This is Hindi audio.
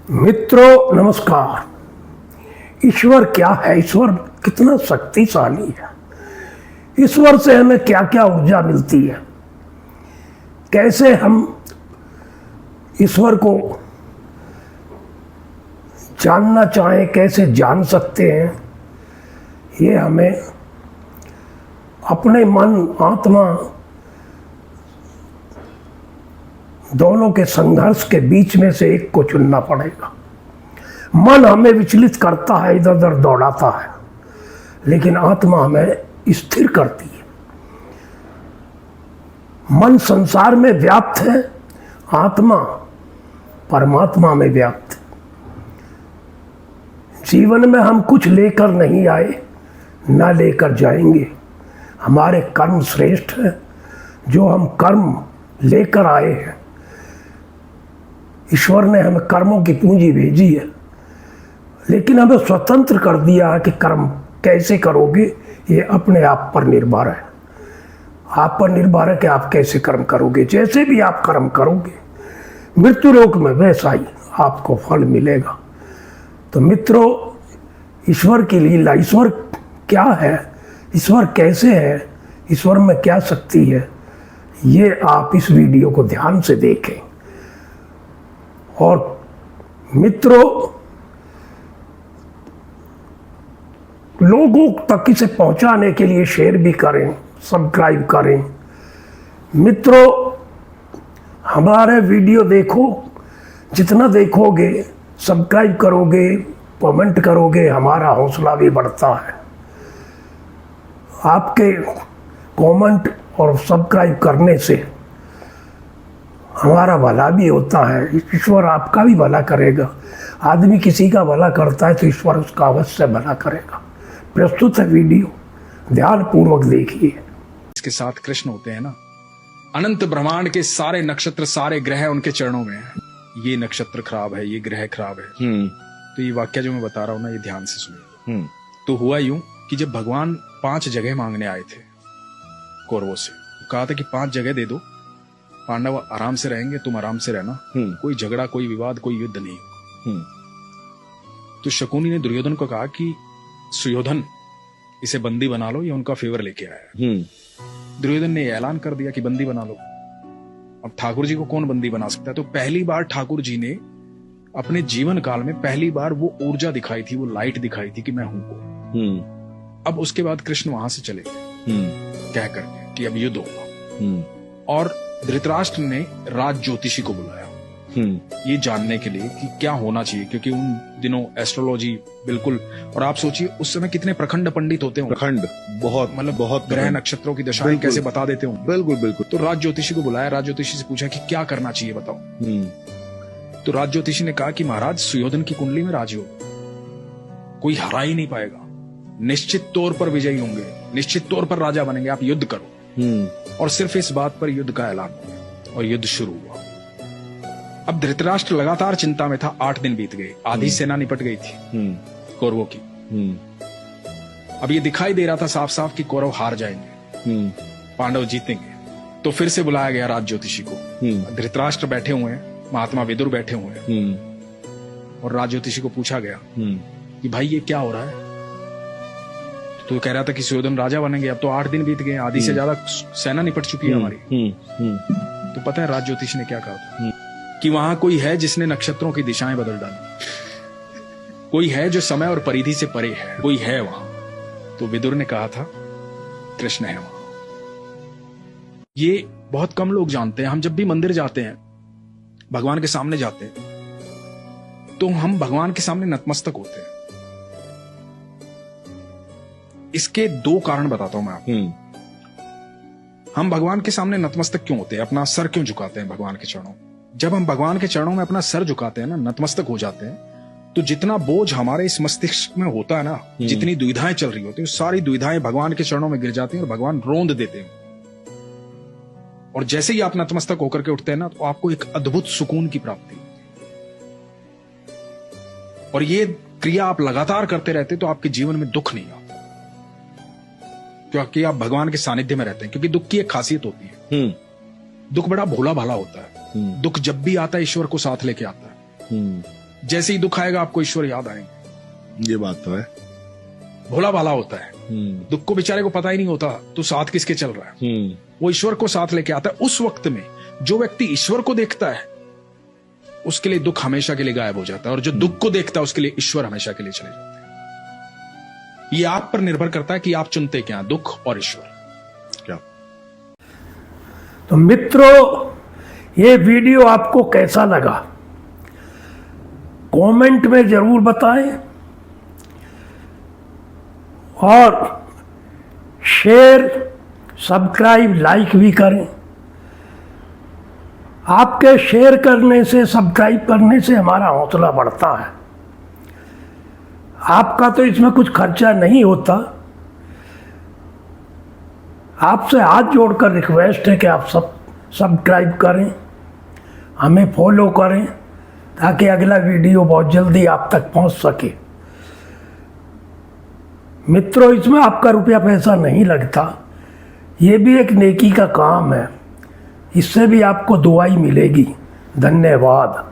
मित्रों नमस्कार। ईश्वर क्या है? ईश्वर कितना शक्तिशाली है? ईश्वर से हमें क्या क्या ऊर्जा मिलती है? कैसे हम ईश्वर को जानना चाहें, कैसे जान सकते हैं? ये हमें अपने मन आत्मा दोनों के संघर्ष के बीच में से एक को चुनना पड़ेगा। मन हमें विचलित करता है, इधर उधर दौड़ाता है, लेकिन आत्मा हमें स्थिर करती है। मन संसार में व्याप्त है, आत्मा परमात्मा में व्याप्त है। जीवन में हम कुछ लेकर नहीं आए, ना लेकर जाएंगे। हमारे कर्म श्रेष्ठ है, जो हम कर्म लेकर आए हैं। ईश्वर ने हमें कर्मों की पूंजी भेजी है, लेकिन हमें स्वतंत्र कर दिया है कि कर्म कैसे करोगे, ये अपने आप पर निर्भर है। आप पर निर्भर है कि आप कैसे कर्म करोगे। जैसे भी आप कर्म करोगे, मृत्यु लोक में वैसा ही आपको फल मिलेगा। तो मित्रों, ईश्वर की लीला, ईश्वर क्या है, ईश्वर कैसे है, ईश्वर में क्या शक्ति है, ये आप इस वीडियो को ध्यान से देखें। और मित्रों, लोगों तक इसे पहुंचाने के लिए शेयर भी करें, सब्सक्राइब करें। मित्रों, हमारे वीडियो देखो, जितना देखोगे, सब्सक्राइब करोगे, कमेंट करोगे, हमारा हौसला भी बढ़ता है। आपके कमेंट और सब्सक्राइब करने से हमारा भला भी होता है, ईश्वर आपका भी भला करेगा। आदमी किसी का भला करता है तो ईश्वर उसका अवश्य भला करेगा। प्रस्तुत है वीडियो, ध्यान पूर्वक देखिए। इसके साथ कृष्ण होते हैं ना, अनंत ब्रह्मांड के सारे नक्षत्र, सारे ग्रह उनके चरणों में हैं। ये नक्षत्र खराब है, ये ग्रह खराब है। तो ये वाक्य जो मैं बता रहा हूं ना, ये ध्यान से सुनिए। तो हुआ यूं कि जब भगवान 5 जगह मांगने आए थे कौरवों से, कहा था कि 5 जगह दे दो, पांडव आराम से रहेंगे, तुम आराम से रहना, कोई झगड़ा, कोई विवाद, कोई युद्ध नहीं। तो शकुनी ने दुर्योधन को कहा कि सुयोधन, इसे बंदी बना लो, ये उनका फेवर लेके आया है। दुर्योधन ने ऐलान कर दिया कि बंदी बना लो। अब ठाकुर जी को कौन बंदी बना सकता है? तो पहली बार ठाकुर जी ने अपने जीवन काल में पहली बार वो ऊर्जा दिखाई थी, वो लाइट दिखाई थी कि मैं हूं को। अब उसके बाद कृष्ण वहां से चले गए कह करके कि अब युद्ध होगा। और धृतराष्ट्र ने राज ज्योतिषी को बुलाया ये जानने के लिए कि क्या होना चाहिए, क्योंकि उन दिनों एस्ट्रोलॉजी बिल्कुल, और आप सोचिए उस समय कितने प्रखंड पंडित होते हैं, प्रखंड बहुत, मतलब बहुत ग्रह नक्षत्रों की दशाएं कैसे बता देते होंगे। बिल्कुल बिल्कुल। तो राज ज्योतिषी को बुलाया, राज ज्योतिषी से पूछा कि क्या करना चाहिए बताओ। तो राज ज्योतिषी ने कहा कि महाराज, सुयोधन की कुंडली में राजयोग, कोई हरा ही नहीं पाएगा, निश्चित तौर पर विजयी होंगे, निश्चित तौर पर राजा बनेंगे, आप युद्ध करो। और सिर्फ इस बात पर युद्ध का ऐलान हुआ और युद्ध शुरू हुआ। अब धृतराष्ट्र लगातार चिंता में था। 8 दिन बीत गए, आधी सेना निपट गई थी कौरवों की। अब ये दिखाई दे रहा था साफ साफ कि कौरव हार जाएंगे, पांडव जीतेंगे। तो फिर से बुलाया गया राज ज्योतिषी को। धृतराष्ट्र बैठे हुए हैं, महात्मा विदुर बैठे हुए हैं, और राज ज्योतिषी को पूछा गया कि भाई ये क्या हो रहा है? तो कह रहा था कि सुयोधन राजा बनेंगे। अब तो 8 दिन बीत गए, आधी से ज्यादा सेना निपट चुकी है हमारी। तो पता है राज ज्योतिषी ने क्या कहा था? कि वहां कोई है जिसने नक्षत्रों की दिशाएं बदल डाली, कोई है जो समय और परिधि से परे है, कोई है वहां। तो विदुर ने कहा था कृष्ण है वहां। ये बहुत कम लोग जानते हैं। हम जब भी मंदिर जाते हैं, भगवान के सामने जाते हैं, तो हम भगवान के सामने नतमस्तक होते हैं। इसके 2 कारण बताता हूं मैं आपको। हम भगवान के सामने नतमस्तक क्यों होते हैं, अपना सर क्यों झुकाते हैं भगवान के चरणों? जब हम भगवान के चरणों में अपना सर झुकाते हैं ना, नतमस्तक हो जाते हैं, तो जितना बोझ हमारे इस मस्तिष्क में होता है ना, जितनी दुविधाएं चल रही होती है, सारी दुविधाएं भगवान के चरणों में गिर जाती हैं और भगवान रोंद देते हैं। और जैसे ही आप नतमस्तक होकर के उठते हैं ना, तो आपको एक अद्भुत सुकून की प्राप्ति। और ये क्रिया आप लगातार करते रहते तो आपके जीवन में दुख नहीं आता, क्योंकि आप भगवान के सानिध्य में रहते हैं। क्योंकि दुख की एक खासियत होती है, दुख बड़ा भोला भाला होता है। दुख जब भी आता है ईश्वर को साथ लेके आता है। जैसे ही दुख आएगा आपको ईश्वर याद आएंगे। ये बात तो है। भोला भाला होता है, दुख को बेचारे को पता ही नहीं होता तो साथ किसके चल रहा है, वो ईश्वर को साथ लेके आता है। उस वक्त में जो व्यक्ति ईश्वर को देखता है उसके लिए दुख हमेशा के लिए गायब हो जाता है, और जो दुख को देखता है उसके लिए ईश्वर हमेशा के लिए चले जाते हैं। ये आप पर निर्भर करता है कि आप चुनते क्या, दुख और ईश्वर। क्या? तो मित्रों, ये वीडियो आपको कैसा लगा कमेंट में जरूर बताएं, और शेयर, सब्सक्राइब, लाइक भी करें। आपके शेयर करने से, सब्सक्राइब करने से हमारा हौसला बढ़ता है। आपका तो इसमें कुछ खर्चा नहीं होता। आपसे हाथ जोड़कर रिक्वेस्ट है कि आप सब सब्सक्राइब करें, हमें फॉलो करें, ताकि अगला वीडियो बहुत जल्दी आप तक पहुंच सके। मित्रों, इसमें आपका रुपया पैसा नहीं लगता, ये भी एक नेकी का काम है, इससे भी आपको दुआई मिलेगी। धन्यवाद।